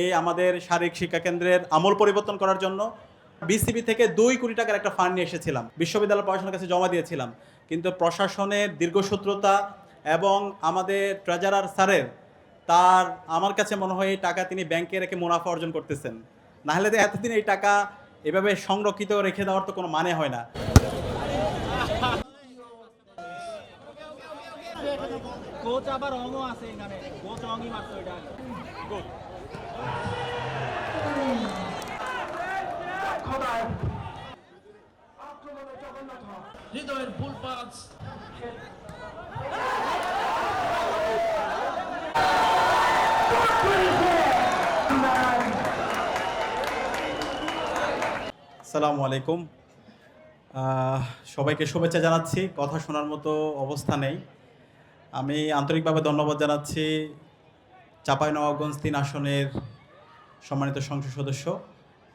এই আমাদের শারীরিক শিক্ষা কেন্দ্রের আমূল পরিবর্তন করার জন্য বিসিবি থেকে 2 কোটি টাকার একটা ফান্ড নিয়ে এসেছিলাম, বিশ্ববিদ্যালয় প্রশাসনের কাছে জমা দিয়েছিলাম। কিন্তু প্রশাসনের দীর্ঘসূত্রতা এবং আমাদের ট্রেজারার স্যারের আমার কাছে মনে হয় এই টাকা তিনি ব্যাংকে রেখে মুনাফা অর্জন করতেছেন। নাহলে তো এতদিন এই টাকা এভাবে সংরক্ষিত রেখে দেওয়ার তো কোনো মানে হয় না। কোচ আবার অঙ্গ আছে এখানে, কোচ অঙ্গই মারতো এটা। গুড। হৃদয়ের ফুল পাঁচ আসসালামু আলাইকুম। সবাইকে শুভেচ্ছা জানাচ্ছি। কথা শোনার মতো অবস্থা নেই। আমি আন্তরিকভাবে ধন্যবাদ জানাচ্ছি চাঁপাইনবাবগঞ্জ 3 আসনের সম্মানিত সংসদ সদস্য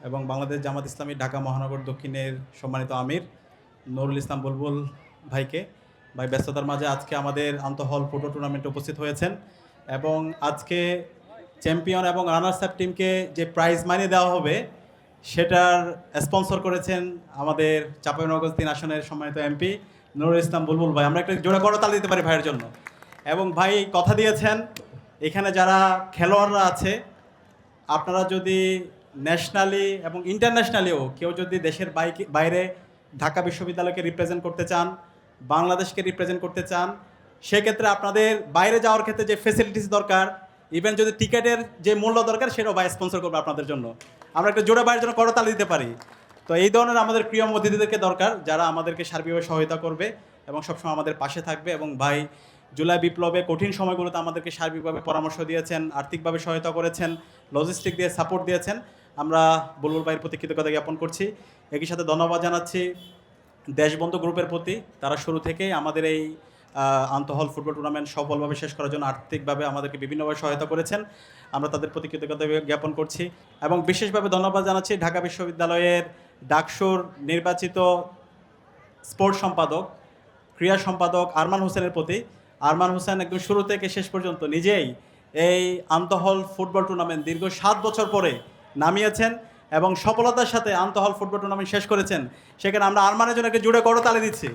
এবং বাংলাদেশ জামাত ইসলামী ঢাকা মহানগর দক্ষিণের সম্মানিত আমির নুরুল ইসলাম বুলবুল ভাইকে। ভাই ব্যস্ততার মাঝে আজকে আমাদের আন্তঃহল ফুটবল টুর্নামেন্টে উপস্থিত হয়েছেন এবং আজকে চ্যাম্পিয়ন এবং রানার্স আপ টিমকে যে প্রাইজ মানি দেওয়া হবে সেটার স্পন্সর করেছেন আমাদের চাঁপাইনবাবগঞ্জ 3 আসনের সম্মানিত এমপি নুরুল ইসলাম বুলবুল ভাই। আমরা একটা জোড়া করতালি দিতে পারি ভাইয়ের জন্য। এবং ভাই কথা দিয়েছেন এখানে যারা খেলোয়াড়রা আছে, আপনারা যদি ন্যাশনালি এবং ইন্টারন্যাশনালিও কেউ যদি দেশের বাইরে ঢাকা বিশ্ববিদ্যালয়কে রিপ্রেজেন্ট করতে চান, বাংলাদেশকে রিপ্রেজেন্ট করতে চান, সেক্ষেত্রে আপনাদের বাইরে যাওয়ার ক্ষেত্রে যে ফেসিলিটিস দরকার, ইভেন যদি টিকেটের যে মূল্য দরকার সেটাও ভাই স্পন্সর করবে আপনাদের জন্য। আমরা একটা জোড়া ভাইয়ের জন্য করতালি দিতে পারি। তো এই ধরনের আমাদের প্রিয় অতিথিদেরকে দরকার যারা আমাদেরকে সার্বিকভাবে সহায়তা করবে এবং সবসময় আমাদের পাশে থাকবে। এবং ভাই জুলাই বিপ্লবে কঠিন সময়গুলোতে আমাদেরকে সার্বিকভাবে পরামর্শ দিয়েছেন, আর্থিকভাবে সহায়তা করেছেন, লজিস্টিক দিয়ে সাপোর্ট দিয়েছেন। আমরা বুলবুল ভাইয়ের প্রতি কৃতজ্ঞতা জ্ঞাপন করছি। একই সাথে ধন্যবাদ জানাচ্ছি দেশবন্ধু গ্রুপের প্রতি। তারা শুরু থেকেই আমাদের এই আন্তঃহল ফুটবল টুর্নামেন্ট সফলভাবে শেষ করার জন্য আর্থিকভাবে আমাদেরকে বিভিন্নভাবে সহায়তা করেছেন। আমরা তাদের প্রতি কৃতজ্ঞতা জ্ঞাপন করছি এবং বিশেষভাবে ধন্যবাদ জানাচ্ছি ঢাকা বিশ্ববিদ্যালয়ের ডাকসুর নির্বাচিত স্পোর্টস সম্পাদক, ক্রীড়া সম্পাদক আরমান হোসেনের প্রতি। আরমান হোসেন একদম শুরু থেকে শেষ পর্যন্ত নিজেই এই আন্তঃহল ফুটবল টুর্নামেন্ট দীর্ঘ 7 বছর পরে নামিয়েছেন এবং সফলতার সাথে আন্তঃহল ফুটবল টুর্নামেন্ট শেষ করেছেন। সেখানে আমরা আরমানের জন্য একটা জুড়ে করতালি দিচ্ছি।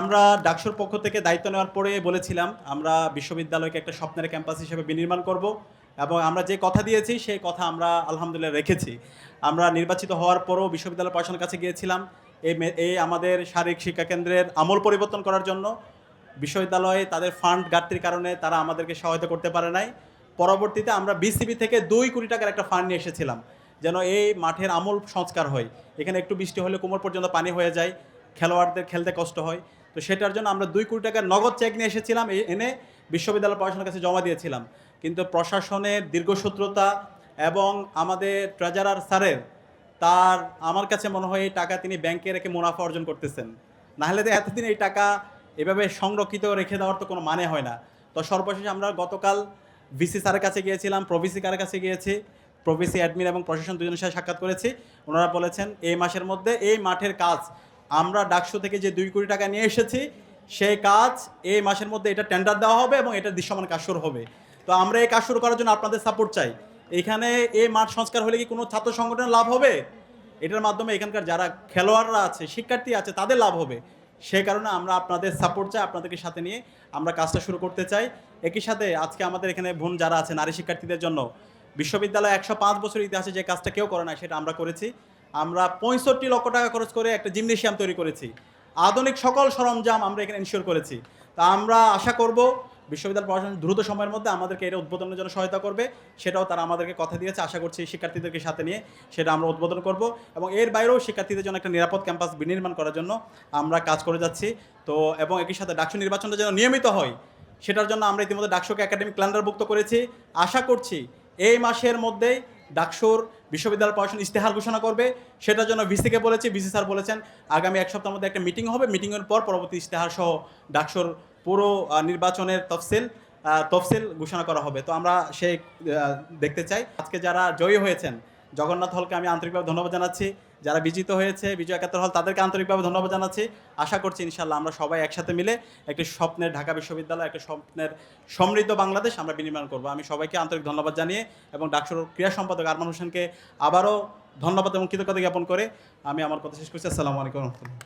আমরা ডাকসুর পক্ষ থেকে দায়িত্ব নেওয়ার পরে বলেছিলাম আমরা বিশ্ববিদ্যালয়কে একটা স্বপ্নের ক্যাম্পাস হিসেবে বিনির্মাণ করব এবং আমরা যে কথা দিয়েছি সেই কথা আমরা আলহামদুলিল্লাহ রেখেছি। আমরা নির্বাচিত হওয়ার পরও বিশ্ববিদ্যালয় প্রশাসনের কাছে গিয়েছিলাম এই আমাদের শারীরিক শিক্ষা কেন্দ্রের আমূল পরিবর্তন করার জন্য। বিশ্ববিদ্যালয়ে তাদের ফান্ড ঘাটতির কারণে তারা আমাদেরকে সহায়তা করতে পারে নাই। পরবর্তীতে আমরা বিসিবি থেকে 2 কোটি টাকার একটা ফান্ড নিয়ে এসেছিলাম যেন এই মাঠের আমূল সংস্কার হয়। এখানে একটু বৃষ্টি হলে কোমর পর্যন্ত পানি হয়ে যায়, খেলোয়াড়দের খেলতে কষ্ট হয়। তো সেটার জন্য আমরা 2 কোটি টাকার নগদ চেক নিয়ে এসেছিলাম, এনে বিশ্ববিদ্যালয় প্রশাসনের কাছে জমা দিয়েছিলাম। কিন্তু প্রশাসনের দীর্ঘসূত্রতা এবং আমাদের ট্রেজারার স্যারের আমার কাছে মনে হয় এই টাকা তিনি ব্যাংকে রেখে মুনাফা অর্জন করতেছেন। নাহলে তো এতদিন এই টাকা এভাবে সংরক্ষিত রেখে দেওয়ার তো কোনো মানে হয় না। তো সর্বশেষে আমরা গতকাল ভিসি স্যারের কাছে গিয়েছিলাম, প্রভিসি কারের কাছে গিয়েছি, প্রভিসি অ্যাডমিন এবং প্রশাসন দুজনের সাথে সাক্ষাৎ করেছি। ওনারা বলেছেন এই মাসের মধ্যে এই মাঠের কাজ আমরা ডাকসু থেকে যে 2 কোটি টাকা নিয়ে এসেছি সেই কাজ এই মাসের মধ্যে এটা টেন্ডার দেওয়া হবে এবং এটা দৃশ্যমান কাজ শুরু হবে। তো আমরা এই কাজ শুরু করার জন্য আপনাদের সাপোর্ট চাই। এখানে এই মাঠ সংস্কার হলে কি কোনো ছাত্র সংগঠনের লাভ হবে? এটার মাধ্যমে এখানকার যারা খেলোয়াড়রা আছে, শিক্ষার্থী আছে, তাদের লাভ হবে। সেই কারণে আমরা আপনাদের সাপোর্ট চাই, আপনাদেরকে সাথে নিয়ে আমরা কাজটা শুরু করতে চাই। একই সাথে আজকে আমাদের এখানে বোন যারা আছে নারী শিক্ষার্থীদের জন্য বিশ্ববিদ্যালয় 105 বছর ইতিহাসে যে কাজটা কেউ করে না সেটা আমরা করেছি। আমরা 65 লক্ষ টাকা খরচ করে একটা জিমনেশিয়াম তৈরি করেছি, আধুনিক সকল সরঞ্জাম আমরা এখানে ইনশিওর করেছি। তা আমরা আশা করব বিশ্ববিদ্যালয় প্রশাসন দ্রুত সময়ের মধ্যে আমাদেরকে এটা উদ্বোধনের জন্য সহায়তা করবে। সেটাও তারা আমাদেরকে কথা দিয়েছে। আশা করছি শিক্ষার্থীদেরকে সাথে নিয়ে সেটা আমরা উদ্বোধন করব এবং এর বাইরেও শিক্ষার্থীদের জন্য একটা নিরাপদ ক্যাম্পাস বিনির্মাণ করার জন্য আমরা কাজ করে যাচ্ছি। তো এবং একই সাথে ডাকসু নির্বাচনটা যেন নিয়মিত হয় সেটার জন্য আমরা ইতিমধ্যে ডাকসুকে একাডেমিক ক্যালেন্ডারভুক্ত করেছি। আশা করছি এই মাসের মধ্যেই ডাকসুর বিশ্ববিদ্যালয় প্রশাসন ইশতেহার ঘোষণা করবে। সেটার জন্য ভিসিকে বলেছি, ভিসি স্যার বলেছেন আগামী 1 সপ্তাহের মধ্যে একটা মিটিং হবে, মিটিংয়ের পর পরবর্তী ইশতেহার সহ ডাকসুর পুরো নির্বাচনের তফসিল ঘোষণা করা হবে। তো আমরা সেই দেখতে চাই। আজকে যারা জয়ী হয়েছেন জগন্নাথ হলকে আমি আন্তরিকভাবে ধন্যবাদ জানাচ্ছি, যারা বিজিত হয়েছে বিজয় একাত্তর হল তাদেরকে আন্তরিকভাবে ধন্যবাদ জানাচ্ছি। আশা করছি ইনশাল্লাহ আমরা সবাই একসাথে মিলে একটি স্বপ্নের ঢাকা বিশ্ববিদ্যালয়, একটা স্বপ্নের সমৃদ্ধ বাংলাদেশ আমরা বিনির্মাণ করব। আমি সবাইকে আন্তরিক ধন্যবাদ জানিয়ে এবং ডাকসুর ক্রীড়া সম্পাদক আরমান হোসেনকে আবারও ধন্যবাদ এবং কৃতজ্ঞতা জ্ঞাপন করে আমি আমার কথা শেষ করছি। আসসালামু আলাইকুম রহমতুল্লাহ।